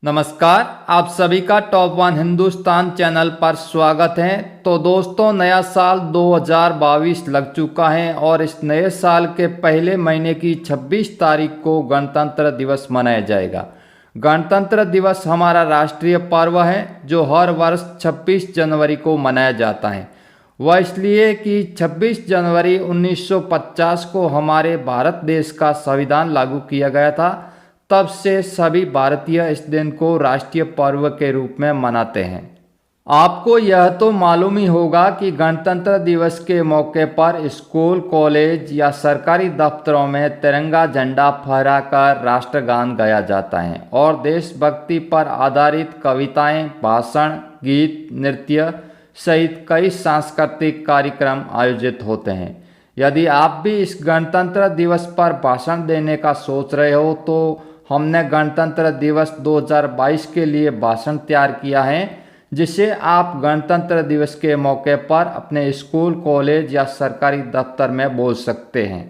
नमस्कार, आप सभी का टॉप वन हिंदुस्तान चैनल पर स्वागत है। तो दोस्तों, नया साल 2022 लग चुका है और इस नए साल के पहले महीने की 26 तारीख को गणतंत्र दिवस मनाया जाएगा। गणतंत्र दिवस हमारा राष्ट्रीय पर्व है जो हर वर्ष 26 जनवरी को मनाया जाता है। वह इसलिए कि 26 जनवरी 1950 को हमारे भारत देश का संविधान लागू किया गया था। तब से सभी भारतीय इस दिन को राष्ट्रीय पर्व के रूप में मनाते हैं। आपको यह तो मालूम ही होगा कि गणतंत्र दिवस के मौके पर स्कूल, कॉलेज या सरकारी दफ्तरों में तिरंगा झंडा फहराकर राष्ट्रगान गाया जाता है और देशभक्ति पर आधारित कविताएं, भाषण, गीत, नृत्य सहित कई सांस्कृतिक कार्यक्रम आयोजित होते हैं। यदि आप भी इस गणतंत्र दिवस पर भाषण देने का सोच रहे हो तो हमने गणतंत्र दिवस 2022 के लिए भाषण तैयार किया है, जिसे आप गणतंत्र दिवस के मौके पर अपने स्कूल, कॉलेज या सरकारी दफ्तर में बोल सकते हैं।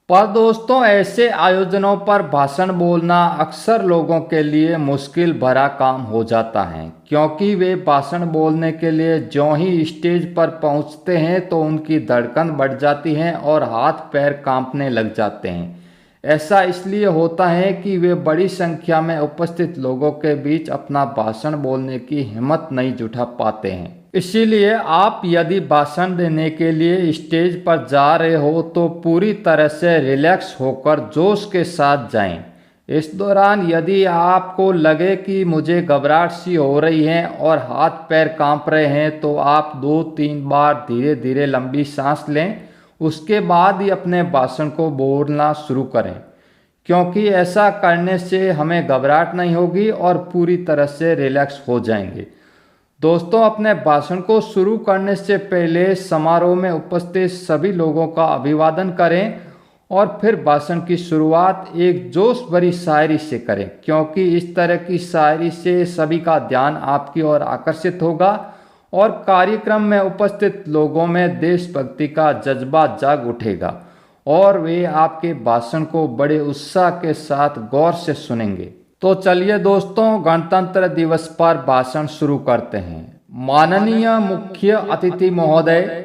पर दोस्तों, ऐसे आयोजनों पर भाषण बोलना अक्सर लोगों के लिए मुश्किल भरा काम हो जाता है, क्योंकि वे भाषण बोलने के लिए ज्यों ही स्टेज पर पहुंचते हैं तो उनकी धड़कन बढ़ जाती है और हाथ पैर कांपने लग जाते हैं। ऐसा इसलिए होता है कि वे बड़ी संख्या में उपस्थित लोगों के बीच अपना भाषण बोलने की हिम्मत नहीं जुटा पाते हैं। इसीलिए आप यदि भाषण देने के लिए स्टेज पर जा रहे हो तो पूरी तरह से रिलैक्स होकर जोश के साथ जाएं। इस दौरान यदि आपको लगे कि मुझे घबराहट सी हो रही है और हाथ पैर कांप रहे हैं तो आप 2-3 बार धीरे धीरे लंबी सांस लें। उसके बाद ही अपने भाषण को बोलना शुरू करें, क्योंकि ऐसा करने से हमें घबराहट नहीं होगी और पूरी तरह से रिलैक्स हो जाएंगे। दोस्तों, अपने भाषण को शुरू करने से पहले समारोह में उपस्थित सभी लोगों का अभिवादन करें और फिर भाषण की शुरुआत एक जोश भरी शायरी से करें, क्योंकि इस तरह की शायरी से सभी का ध्यान आपकी ओर आकर्षित होगा और कार्यक्रम में उपस्थित लोगों में देशभक्ति का जज्बा जाग उठेगा और वे आपके भाषण को बड़े उत्साह के साथ गौर से सुनेंगे। तो चलिए दोस्तों, गणतंत्र दिवस पर भाषण शुरू करते हैं। माननीय मुख्य अतिथि महोदय,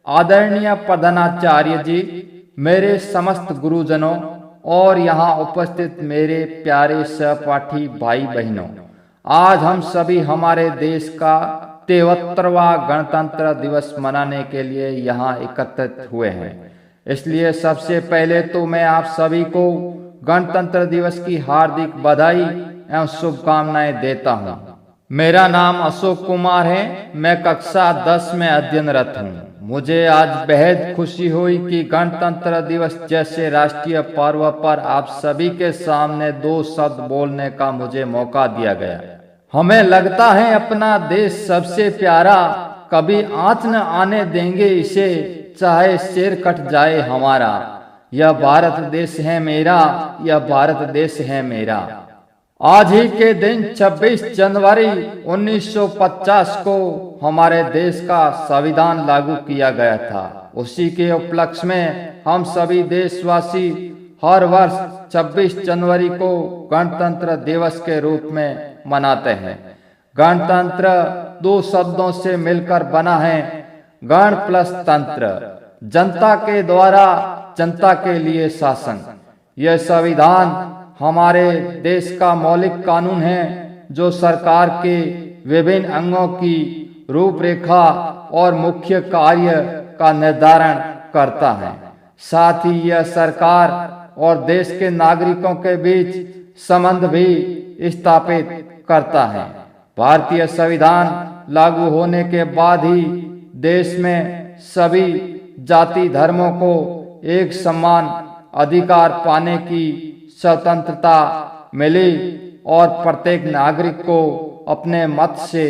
आदरणीय प्रधानाचार्य जी, मेरे समस्त गुरुजनों और यहाँ उपस्थित मेरे प्यारे सहपाठी भाई बहनों, आज हम सभी हमारे देश का 73वां गणतंत्र दिवस मनाने के लिए यहाँ एकत्रित हुए हैं। इसलिए सबसे पहले तो मैं आप सभी को गणतंत्र दिवस की हार्दिक बधाई एवं शुभकामनाएं देता हूँ। मेरा नाम अशोक कुमार है, मैं कक्षा 10 में अध्ययनरत हूँ। मुझे आज बेहद खुशी हुई कि गणतंत्र दिवस जैसे राष्ट्रीय पर्व पर आप सभी के सामने 2 शब्द बोलने का मुझे मौका दिया गया। हमें लगता है अपना देश सबसे प्यारा, कभी आँच न आने देंगे इसे, चाहे शेर कट जाए हमारा। यह भारत देश है मेरा, यह भारत देश है मेरा। आज ही के दिन 26 जनवरी 1950 को हमारे देश का संविधान लागू किया गया था। उसी के उपलक्ष्य में हम सभी देशवासी हर वर्ष 26 जनवरी को गणतंत्र दिवस के रूप में मनाते हैं। गणतंत्र 2 शब्दों से मिलकर बना है, गण प्लस तंत्र, जनता के द्वारा जनता के लिए शासन। यह संविधान हमारे देश का मौलिक कानून है जो सरकार के विभिन्न अंगों की रूपरेखा और मुख्य कार्य का निर्धारण करता है। साथ ही यह सरकार और देश के नागरिकों के बीच संबंध भी स्थापित करता है। भारतीय संविधान लागू होने के बाद ही देश में सभी जाति धर्मों को एक समान अधिकार पाने की स्वतंत्रता मिली और प्रत्येक नागरिक को अपने मत से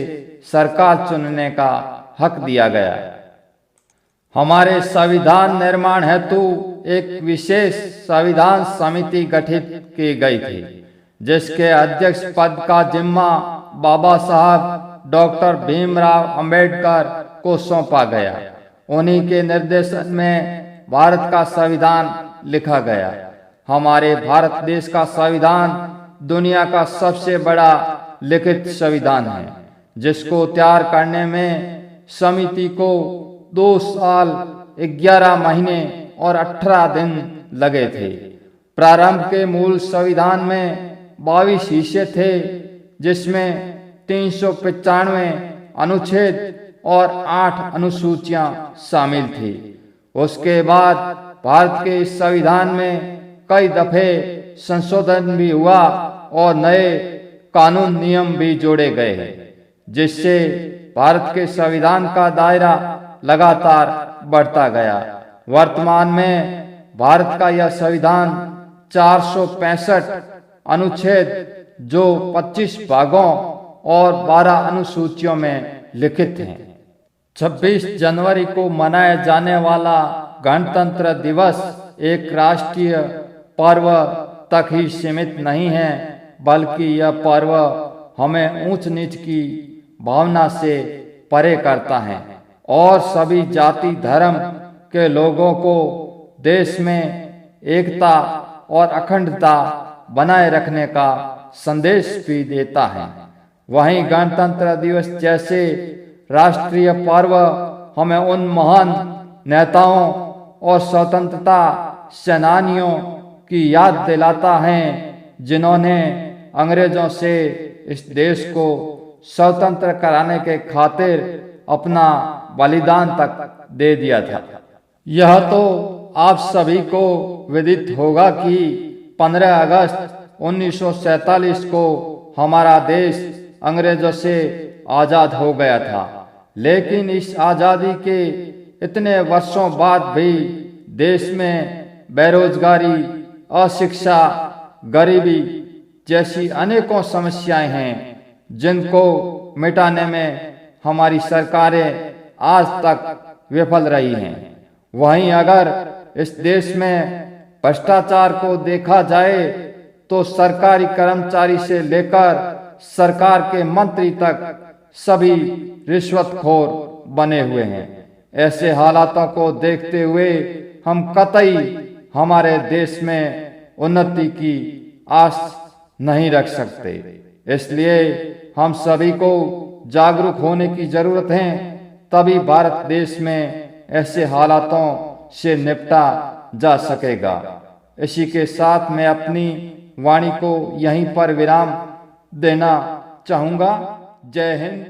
सरकार चुनने का हक दिया गया। हमारे संविधान निर्माण हेतु एक विशेष संविधान समिति गठित की गई थी, जिसके अध्यक्ष पद का जिम्मा बाबा साहब डॉक्टर भीमराव अंबेडकर को सौंपा गया। उन्हीं के निर्देशन में भारत का संविधान लिखा गया। हमारे भारत देश का संविधान दुनिया का सबसे बड़ा लिखित संविधान है, जिसको तैयार करने में समिति को 2 साल 11 महीने और 18 दिन लगे थे। प्रारंभ के मूल संविधान में 22 हिस्से थे, जिसमें 395 अनुच्छेद और 8 अनुसूचियां शामिल थी। उसके बाद भारत के इस संविधान में कई दफे संशोधन भी हुआ और नए कानून नियम भी जोड़े गए, जिससे भारत के संविधान का दायरा लगातार बढ़ता गया। वर्तमान में भारत का यह संविधान 465 अनुच्छेद, जो 25 भागों और 12 अनुसूचियों में लिखित हैं। 26 जनवरी को मनाया जाने वाला गणतंत्र दिवस एक राष्ट्रीय पर्व तक ही सीमित नहीं है, बल्कि यह पर्व हमें ऊंच नीच की भावना से परे करता है और सभी जाति धर्म के लोगों को देश में एकता और अखंडता बनाए रखने का संदेश भी देता है। वहीं गणतंत्र दिवस जैसे राष्ट्रीय पर्व हमें उन महान नेताओं और स्वतंत्रता सेनानियों की याद दिलाता है, जिन्होंने अंग्रेजों से इस देश को स्वतंत्र कराने के खातिर अपना बलिदान तक दे दिया था। यह तो आप सभी को विदित होगा कि 15 अगस्त 1947 को हमारा देश अंग्रेजों से आज़ाद हो गया था, लेकिन इस आज़ादी के इतने वर्षों बाद भी देश में बेरोजगारी, अशिक्षा, गरीबी जैसी अनेकों समस्याएं हैं, जिनको मिटाने में हमारी सरकारें आज तक विफल रही हैं। वहीं अगर इस देश में भ्रष्टाचार को देखा जाए तो सरकारी कर्मचारी से लेकर सरकार के मंत्री तक सभी रिश्वतखोर बने हुए हैं। ऐसे हालातों को देखते हुए हम कतई हमारे देश में उन्नति की आस नहीं रख सकते। इसलिए हम सभी को जागरूक होने की जरूरत है, तभी भारत देश में ऐसे हालातों से निपटा जा सकेगा। इसी के साथ मैं अपनी वाणी को यहीं पर विराम देना चाहूँगा। जय हिंद।